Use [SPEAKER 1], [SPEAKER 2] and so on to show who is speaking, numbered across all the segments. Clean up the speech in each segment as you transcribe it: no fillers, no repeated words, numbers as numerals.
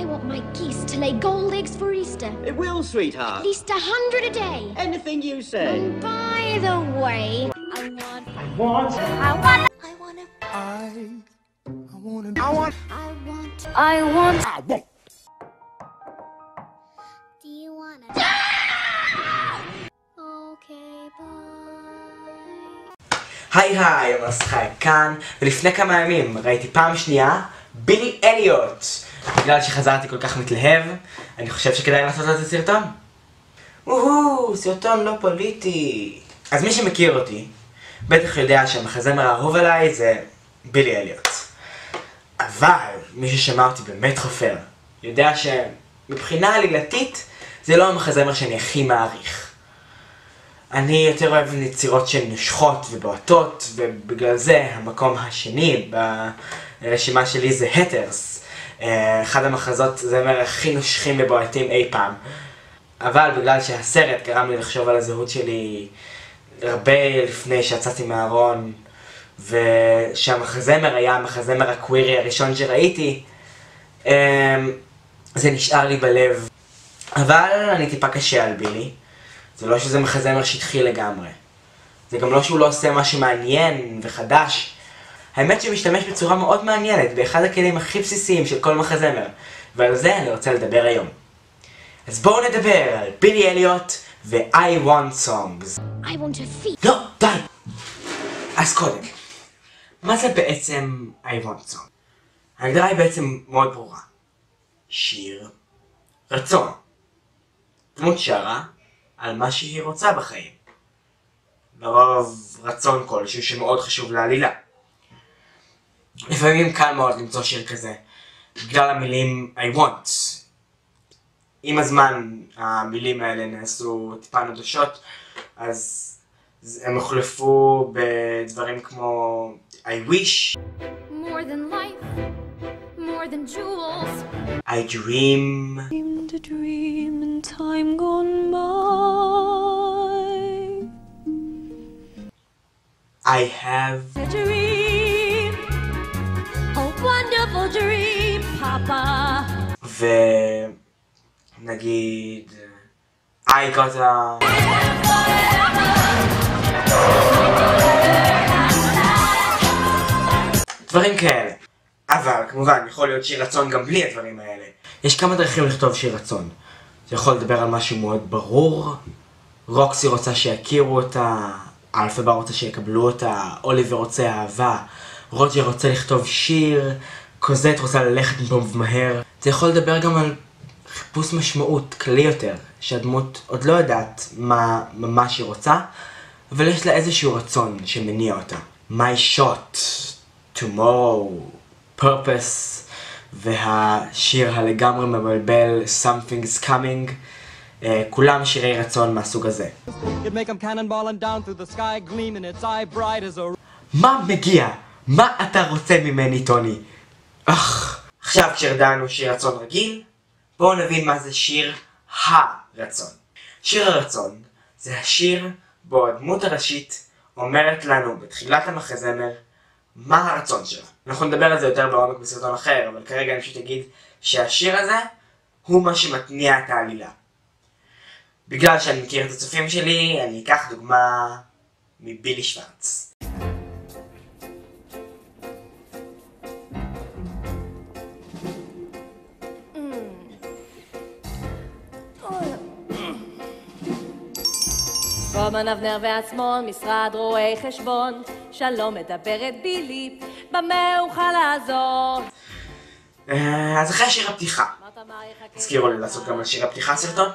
[SPEAKER 1] I want my geese to lay gold eggs for Easter.
[SPEAKER 2] It will, sweetheart.
[SPEAKER 1] At least 100 a day.
[SPEAKER 2] Anything you say.
[SPEAKER 1] And by the way, I want. Do you wanna? Okay, bye.
[SPEAKER 3] היי, עומר שחי כאן, ולפני כמה ימים ראיתי פעם שנייה בילי אליוט. בגלל שחזרתי כל כך מתלהב, אני חושב שכדאי לעשות את הסרטון. סרטון לא פוליטי. אז מי שמכיר אותי, בטח יודע שהמחזמר האהוב עליי זה בילי אליוט. אבל מי ששמע אותי באמת חופר, יודע שמבחינה עלילתית זה לא המחזמר שאני הכי מעריך. אני יותר אוהב יצירות שהן נושכות ובועטות, ובגלל זה המקום השני ברשימה שלי זה הטרס. אחד המחזות זמר הכי נושכים ובועטים אי פעם. אבל בגלל שהסרט גרם לי לחשוב על הזהות שלי הרבה לפני שיצאתי מהארון, ושהמחזמר היה המחזמר הקווירי הראשון שראיתי, זה נשאר לי בלב. אבל אני טיפה קשה על בילי. זה לא שזה מחזמר שטחי לגמרי. זה גם לא שהוא לא עושה משהו מעניין וחדש. האמת שמשתמש בצורה מאוד מעניינת באחד הכלים הכי בסיסיים של כל מחזמר, ועל זה אני רוצה לדבר היום. אז בואו נדבר על בילי אליוט ו-I Want Songs.
[SPEAKER 1] I want to feed.
[SPEAKER 3] לא, די! אז קודם, מה זה בעצם I Want Song? ההגדרה היא בעצם מאוד ברורה. שיר רצון. דמות שרה על מה שהיא רוצה בחיים. לרוב רצון כלשהו שמאוד חשוב לעלילה. לפעמים קל מאוד למצוא שיר כזה, בגלל המילים I want. עם הזמן המילים האלה נעשו טיפה נדושות, אז הם הוחלפו בדברים כמו I wish,
[SPEAKER 1] More than life, more than jewels.
[SPEAKER 3] I dream,
[SPEAKER 4] Seemed a dream in time gone by.
[SPEAKER 3] I have,
[SPEAKER 4] A dream, a wonderful dream, Papa.
[SPEAKER 3] ונגיד I got a... דברים כאלה. אבל כמובן יכול להיות שיר רצון גם בלי הדברים האלה. יש כמה דרכים לכתוב שיר רצון. זה יכול לדבר על משהו מאוד ברור. רוקסי רוצה שיכירו אותה, אלפבה רוצה שיקבלו אותה, אוליבר רוצה אהבה, רוג'ר רוצה לכתוב שיר, קוזט רוצה ללכת מהר. זה יכול לדבר גם על חיפוש משמעות כללי יותר, שהדמות עוד לא יודעת מה ממש היא רוצה, אבל יש לה איזשהו רצון שמניע אותה. My shot, tomorrow, purpose, והשיר הלגמרי מבלבל Something's coming, כולם שירי רצון מהסוג הזה. מה מגיע? מה אתה רוצה ממני, טוני? עכשיו כשהרדענו שיר רצון רגיל, בואו נבין מה זה שיר הרצון. שיר הרצון זה השיר בו הדמות הראשית אומרת לנו בתחילת המחזמר מה הרצון שלה. אנחנו נדבר על זה יותר בעומק בסרטון אחר, אבל כרגע אני פשוט אגיד שהשיר הזה הוא מה שמתניע את העלילה. בגלל שאני מכיר את הצופים שלי, אני אקח דוגמה מבילי שוורץ.
[SPEAKER 4] רומן אבנר והשמאל, משרד רואי חשבון, שלום מדברת בילי, במה אוכל לעזור?
[SPEAKER 3] אז אחרי שיר הפתיחה, הזכירו לי לעשות גם על שיר הפתיחה סרטון,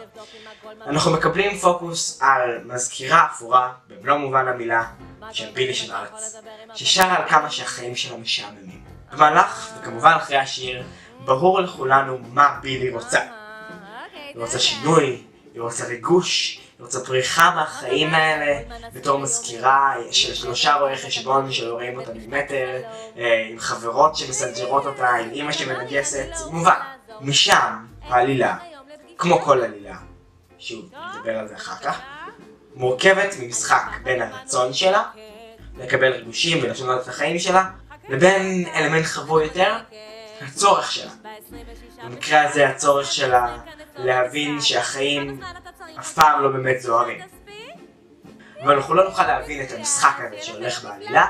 [SPEAKER 3] אנחנו מקבלים פוקוס על מזכירה אפורה, במלוא מובן המילה, של בילי שוורץ, ששרה על כמה שהחיים שלה משעממים. במהלך, וכמובן אחרי השיר, ברור לכולנו מה בילי רוצה. היא רוצה שינוי, היא רוצה ריגוש, היא רוצה פריחה מהחיים האלה, בתור מזכירה של 3 רואי חשבון שלא רואים אותה ממטר, עם חברות שמסנג'רות אותה, עם אמא שמנגסת, מובן. משם העלילה, כמו כל עלילה, שוב, נדבר על זה אחר כך, מורכבת ממשחק בין הרצון שלה, לקבל ריגושים ולשנות את החיים שלה, לבין אלמנט חבוי יותר, הצורך שלה. במקרה הזה הצורך שלה להבין שהחיים אף פעם לא באמת זוהרים. אבל אנחנו לא נוכל להבין את המשחק הזה שהולך בעלילה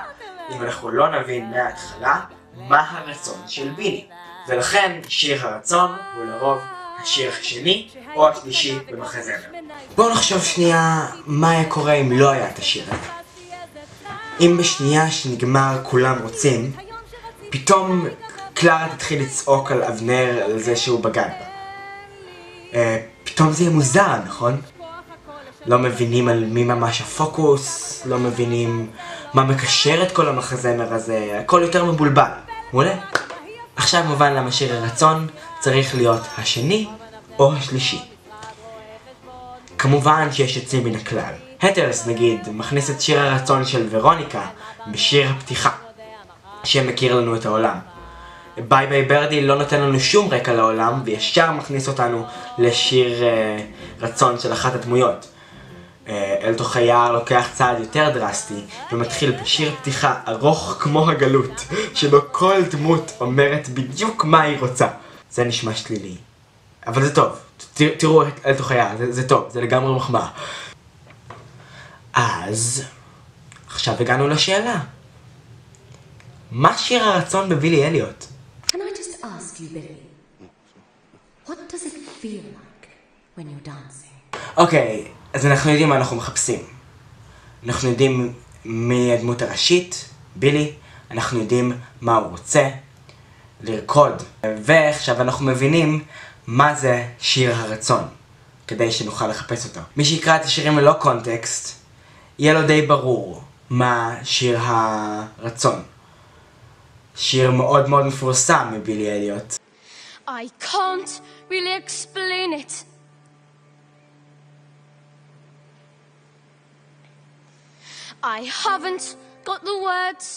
[SPEAKER 3] אם אנחנו לא נבין מההתחלה מה הרצון של בילי. ולכן שיר הרצון הוא לרוב השיר השני או השלישי במחזמר. בואו נחשוב שנייה מה היה קורה אם לא היה את השיר הזה. אם בשנייה שנגמר כולם רוצים, פתאום קלרה תתחיל לצעוק על אבנר על זה שהוא בגד בה. פתאום זה יהיה מוזר, נכון? לא מבינים על מי ממש הפוקוס, לא מבינים מה מקשר את כל המחזמר הזה, הכל יותר מבולבל. מעולה? עכשיו מובן למה שיר הרצון צריך להיות השני או השלישי. כמובן שיש יוצאים מן הכלל. הטרס נגיד מכניס את שיר הרצון של ורוניקה בשיר הפתיחה שמכיר לנו את העולם. ביי ביי ברדי לא נותן לנו שום רקע לעולם וישר מכניס אותנו לשיר רצון של אחת הדמויות. אל תוך היער לוקח צעד יותר דרסטי ומתחיל בשיר פתיחה ארוך כמו הגלות שבו כל דמות אומרת בדיוק מה היא רוצה. זה נשמע שלילי, אבל זה טוב. תראו אל תוך היער, זה טוב, זה לגמרי מחמאה. אז עכשיו הגענו לשאלה, מה שיר הרצון בבילי אליוט?
[SPEAKER 5] Can I just ask you, Billy, what does it feel like when you're dancing?
[SPEAKER 3] אוקיי, אז אנחנו יודעים מה אנחנו מחפשים. אנחנו יודעים מי הדמות הראשית, בילי, אנחנו יודעים מה הוא רוצה, לרקוד. ועכשיו אנחנו מבינים מה זה שיר הרצון, כדי שנוכל לחפש אותו. מי שיקרא את השירים ללא קונטקסט, יהיה לו די ברור מה שיר הרצון. שיר מאוד מאוד מפורסם מבילי אליוט.
[SPEAKER 1] I can't really explain it. I haven't got the words.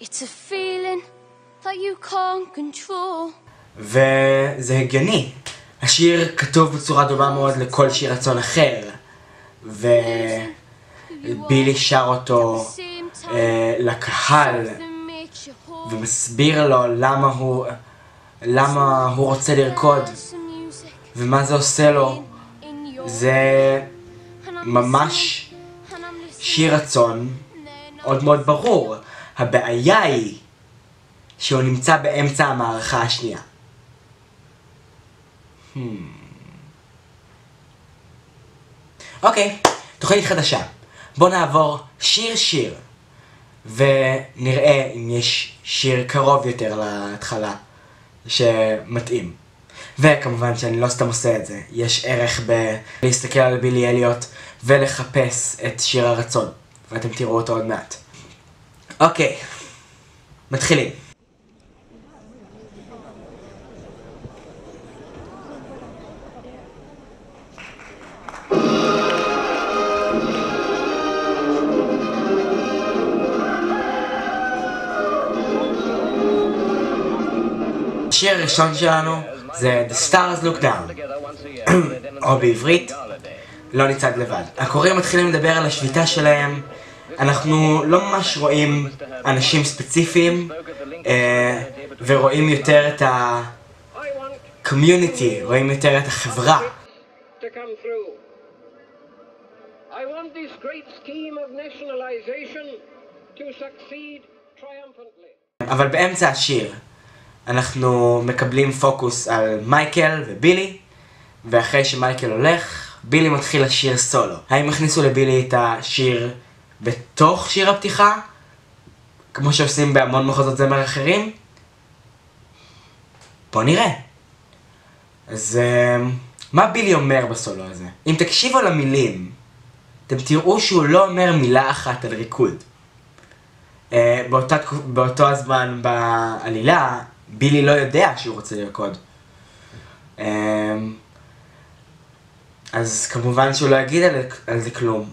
[SPEAKER 1] It's a feeling that you can't control.
[SPEAKER 3] וזה הגיוני. השיר כתוב בצורה דומה מאוד לכל שיר רצון אחר. ובילי שר אותו לקהל ומסביר לו למה הוא רוצה לרקוד ומה זה עושה לו. זה ממש שיר רצון עוד מאוד ברור. הבעיה היא שהוא נמצא באמצע המערכה השנייה. אוקיי, תוכנית חדשה. בוא נעבור שיר ונראה אם יש שיר קרוב יותר להתחלה שמתאים. וכמובן שאני לא סתם עושה את זה, יש ערך להסתכל על בילי אליוט ולחפש את שיר הרצון, ואתם תראו אותו עוד מעט. אוקיי, מתחילים. השיר הראשון שלנו זה The Stars Look Down, או בעברית, לא נצעד לבד. הקוראים מתחילים לדבר על השביתה שלהם, אנחנו לא ממש רואים אנשים ספציפיים, ורואים יותר את ה-community, רואים יותר את החברה. אבל באמצע השיר אנחנו מקבלים פוקוס על מייקל ובילי, ואחרי שמייקל הולך, בילי מתחיל לשיר סולו. האם הכניסו לבילי את השיר בתוך שיר הפתיחה, כמו שעושים בהמון מחוזות זמר אחרים? בוא נראה. אז מה בילי אומר בסולו הזה? אם תקשיבו למילים, אתם תראו שהוא לא אומר מילה אחת על ריקוד. באותו הזמן בעלילה, בילי לא יודע שהוא רוצה לרקוד. אז כמובן שהוא לא יגיד על זה כלום.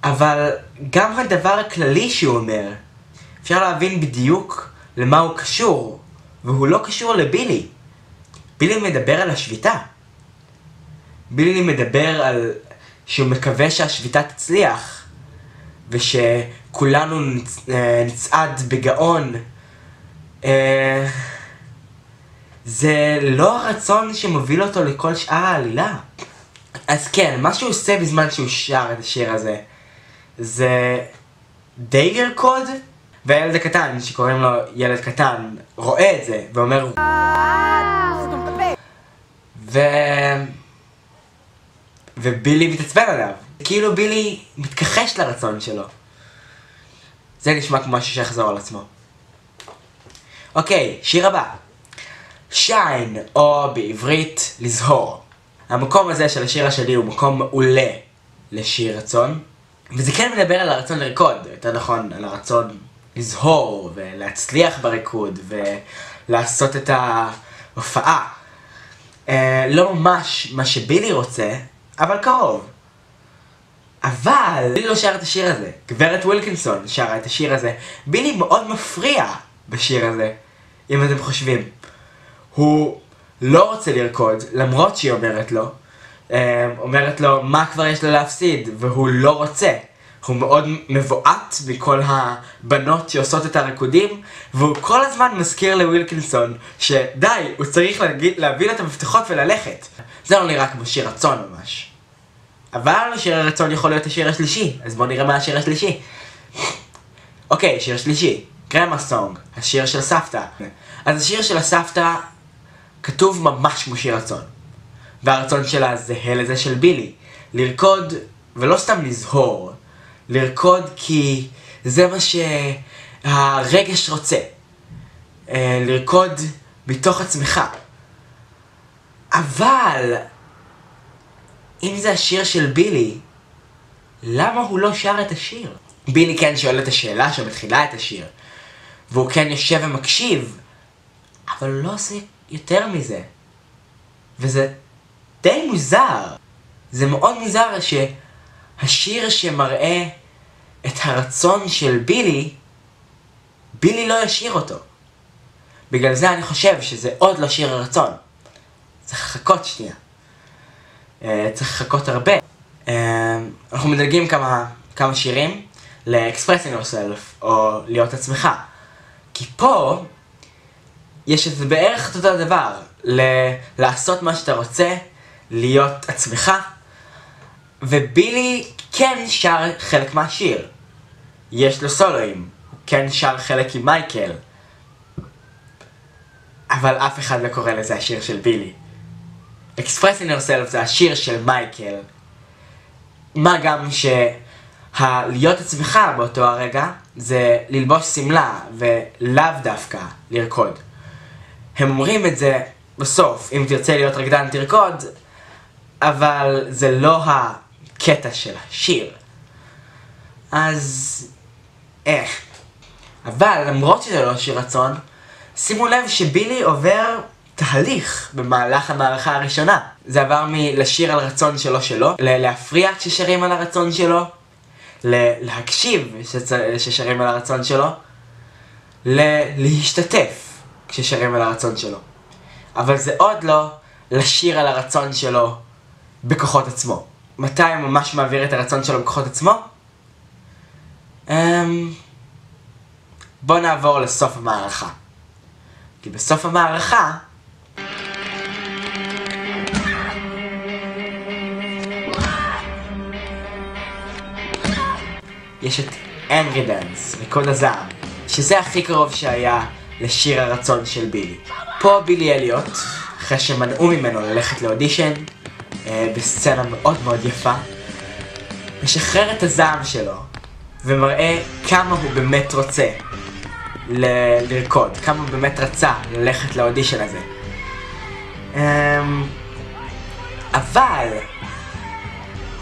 [SPEAKER 3] אבל גם הדבר הכללי שהוא אומר, אפשר להבין בדיוק למה הוא קשור, והוא לא קשור לבילי. בילי מדבר על השביתה. בילי מדבר על שהוא מקווה שהשביתה תצליח, כולנו נצעד בגאון. זה לא הרצון שמוביל אותו לכל שאר העלילה. אז כן, מה שהוא עושה בזמן שהוא שר את השיר הזה זה די לרקוד, והילד הקטן שקוראים לו ילד קטן רואה את זה ואומר ובילי מתעצבן עליו, כאילו בילי מתכחש לרצון שלו. זה נשמע כמו משהו שיחזור על עצמו. אוקיי, שיר הבא, שיין, או בעברית לזהור. המקום הזה של השיר השני הוא מקום מעולה לשיר רצון, וזה כן מדבר על הרצון לרקוד, יותר נכון על הרצון לזהור ולהצליח בריקוד ולעשות את ההופעה. לא ממש מה שבילי רוצה, אבל קרוב. אבל בילי לא שר את השיר הזה, גברת ווילקינסון שרה את השיר הזה. בילי מאוד מפריע בשיר הזה, אם אתם חושבים. הוא לא רוצה לרקוד, למרות שהיא אומרת לו מה כבר יש לו להפסיד, והוא לא רוצה. הוא מאוד מבועט מכל הבנות שעושות את הריקודים, והוא כל הזמן מזכיר לווילקינסון שדי, הוא צריך להביא לה את המפתחות וללכת. זה לא נראה כמו שיר רצון ממש. אבל שיר הרצון יכול להיות השיר השלישי, אז בואו נראה מה השיר השלישי. אוקיי, שיר שלישי, גרמה סונג, השיר של סבתא. אז השיר של הסבתא כתוב ממש כמו שיר רצון, והרצון שלה זהה לזה של בילי, לרקוד ולא סתם לזהור, לרקוד כי זה מה שהרגש רוצה, לרקוד מתוך עצמך. אבל אם זה השיר של בילי, למה הוא לא שר את השיר? בילי כן שואל את השאלה שמתחילה את השיר, והוא כן יושב ומקשיב, אבל לא עושה יותר מזה. וזה די מוזר. זה מאוד מוזר שהשיר שמראה את הרצון של בילי, בילי לא ישיר אותו. בגלל זה אני חושב שזה עוד לא שיר הרצון. צריך לחכות שנייה. צריך לחכות הרבה. אנחנו מדלגים כמה שירים ל-Expressing Yourself או להיות עצמך. כי פה יש את זה בערך אותו דבר, לעשות מה שאתה רוצה, להיות עצמך, ובילי כן שר חלק מהשיר. יש לו סולואים, הוא כן שר חלק עם מייקל, אבל אף אחד לא קורא לזה השיר של בילי. Expressing Yourself זה השיר של מייקל, מה גם להיות עצמך באותו הרגע זה ללבוש סמלה ולאו דווקא לרקוד. הם אומרים את זה בסוף, אם תרצה להיות רקדן תרקוד, אבל זה לא הקטע של השיר. אז אבל למרות שזה לא שיר רצון, שימו לב שבילי עובר תהליך במהלך המערכה הראשונה. זה עבר מלשיר על רצון שלו, להפריע כששרים על הרצון שלו, להקשיב כששרים על הרצון שלו, להשתתף כששרים על הרצון שלו. אבל זה עוד לא לשיר על הרצון שלו בכוחות עצמו. מתי הוא ממש מעביר את הרצון שלו בכוחות עצמו? בוא נעבור לסוף המערכה. כי בסוף המערכה יש את Angry Dance, ריקוד הזעם, שזה הכי קרוב שהיה לשיר הרצון של בילי. פה בילי אליוט, אחרי שמנעו ממנו ללכת לאודישן, בסצנה מאוד מאוד יפה, משחרר את הזעם שלו ומראה כמה הוא באמת רוצה לרקוד, כמה הוא באמת רצה ללכת לאודישן הזה. אבל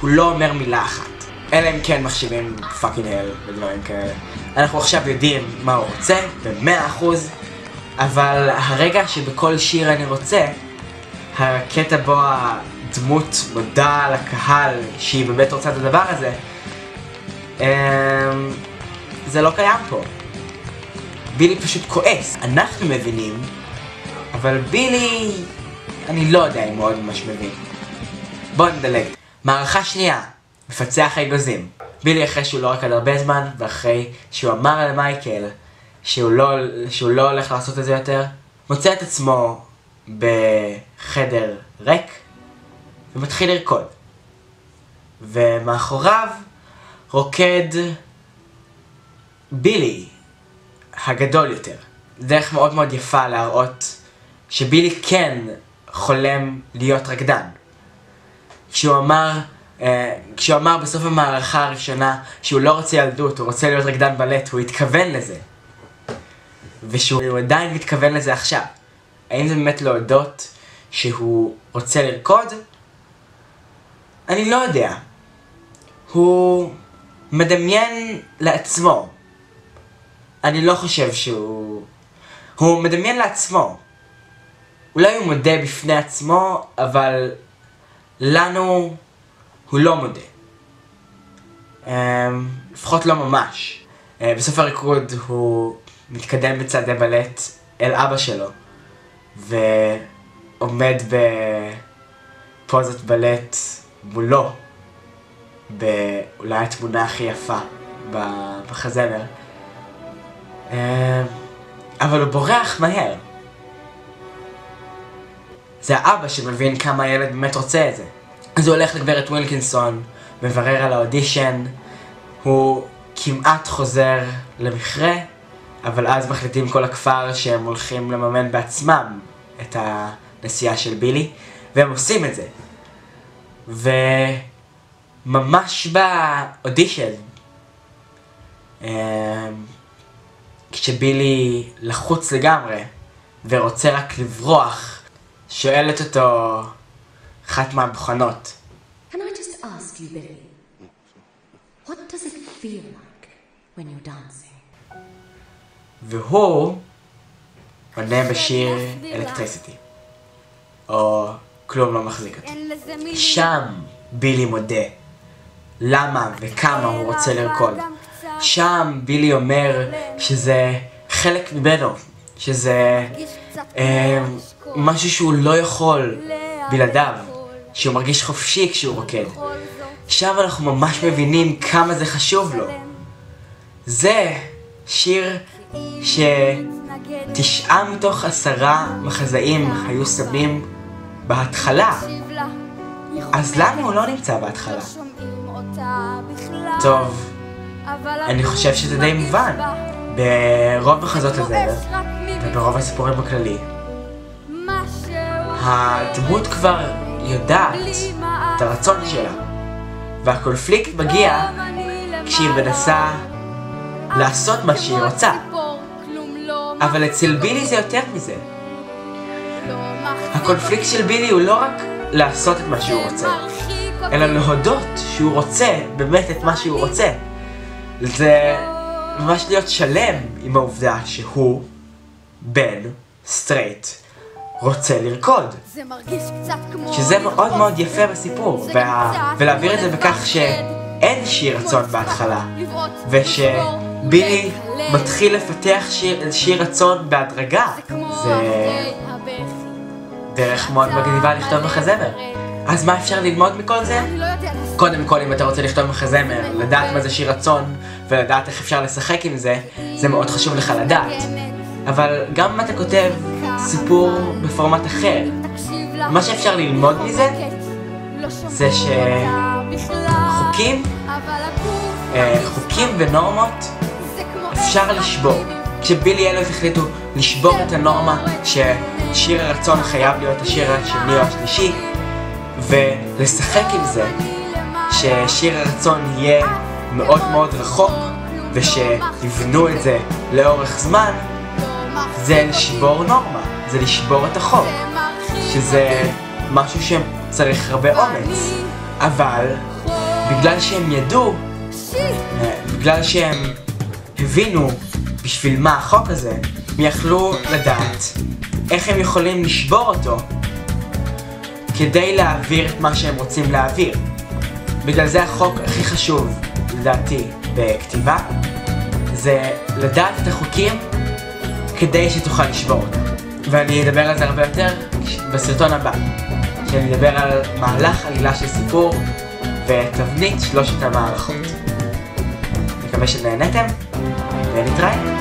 [SPEAKER 3] הוא לא אומר מילה אחת, אלא אם כן מחשיבים פאקינג הל ודברים כאלה. אנחנו עכשיו יודעים מה הוא רוצה ב100%, אבל הרגע שבכל שיר אני רוצה, הקטע בו הדמות מודה לקהל שהיא באמת רוצה את הדבר הזה, זה לא קיים פה. בילי פשוט כועס. אנחנו מבינים, אבל בילי, אני לא יודע אם הוא עוד ממש מבין. בואו נדלג. מערכה שנייה, מפצח האגוזים. בילי, אחרי שהוא לא רקד הרבה זמן, ואחרי שהוא אמר למייקל שהוא לא הולך לעשות את זה יותר, מוצא את עצמו בחדר ריק ומתחיל לרקוד. ומאחוריו רוקד בילי הגדול יותר. דרך מאוד מאוד יפה להראות שבילי כן חולם להיות רקדן. כשהוא אמר בסוף המערכה הראשונה שהוא לא רוצה ילדות, הוא רוצה להיות רקדן בלט, הוא התכוון לזה. ושהוא עדיין מתכוון לזה עכשיו. האם זה באמת להודות שהוא רוצה לרקוד? אני לא יודע. הוא מדמיין לעצמו. אני לא חושב הוא מדמיין לעצמו. אולי הוא מודה בפני עצמו, אבל לנו הוא לא מודה. לפחות לא ממש. בסוף הריקוד הוא מתקדם בצעדי בלט אל אבא שלו, ועומד בפוזת בלט מולו, באולי התמונה הכי יפה בחזמר. אבל הוא בורח מהר. זה האבא שמבין כמה הילד באמת רוצה את זה. אז הוא הולך לגברת ווילקינסון, מברר על האודישן, הוא כמעט חוזר למכרה, אבל אז מחליטים כל הכפר שהם הולכים לממן בעצמם את הנסיעה של בילי, והם עושים את זה. וממש באודישן, כשבילי לחוץ לגמרי ורוצה רק לברוח, שואלת אותו אחת מהבוחנות.
[SPEAKER 5] Can I just ask you, Billy, what does it feel like when you're dancing?
[SPEAKER 3] והוא עונה בשיר אלקטריסיטי, או כלום לא מחזיק אותי. שם בילי מודה למה וכמה הוא רוצה לרקוד. שם בילי אומר שזה חלק ממנו, שזה משהו שהוא לא יכול בלעדיו, שהוא מרגיש חופשי כשהוא רוקד. שם אנחנו ממש מבינים כמה זה חשוב לו. זה שיר ש9 מתוך 10 מחזאים היו שמים בהתחלה. אז למה הוא לא נמצא בהתחלה? טוב, אני חושב שזה די מובן. ברוב מחזות הזמר וברוב הסיפורים בכללי, הדמות כבר יודעת את הרצון שלה, והקונפליקט מגיע כשהיא מנסה לעשות מה שהיא רוצה. אבל אצל בילי זה יותר מזה. הקונפליקט של בילי הוא לא רק לעשות את מה שהוא רוצה, אלא להודות שהוא רוצה באמת את מה שהוא רוצה. זה ממש להיות שלם עם העובדה שהוא בן סטרייט רוצה לרקוד. שזה מאוד מאוד יפה בסיפור, ולהעביר את זה בכך שאין שיר רצון בהתחלה, ושבילי מתחיל לפתח שיר רצון בהדרגה. זה דרך מאוד מגניבה לכתוב מחזמר. אז מה אפשר ללמוד מכל זה? קודם כל, אם אתה רוצה לכתוב מחזמר, לדעת מה זה שיר רצון ולדעת איך אפשר לשחק עם זה, זה מאוד חשוב לך לדעת. אבל גם אם אתה כותב סיפור בפורמט אחר, מה שאפשר ללמוד מזה זה חוקים ונורמות אפשר לשבור. כשבילי אלוהים החליטו לשבור את הנורמה ששיר הרצון חייב להיות השיר השני או השלישי, ולשחק עם זה ששיר הרצון יהיה מאוד מאוד רחוק ושיבנו את זה לאורך זמן, זה לשבור נורמה, זה לשבור את החוק, שזה משהו שצריך הרבה אומץ. אבל בגלל שהם ידעו, בגלל שהם הבינו בשביל מה החוק הזה, הם יכלו לדעת איך הם יכולים לשבור אותו כדי להעביר את מה שהם רוצים להעביר. בגלל זה החוק הכי חשוב לדעתי בכתיבה זה לדעת את החוקים כדי שתוכל לשבור אותם. ואני אדבר על זה הרבה יותר בסרטון הבא, שאני אדבר על מהלך עלילה של סיפור ותבנית 3 המערכות. מקווה שנהנתם, ונתראה.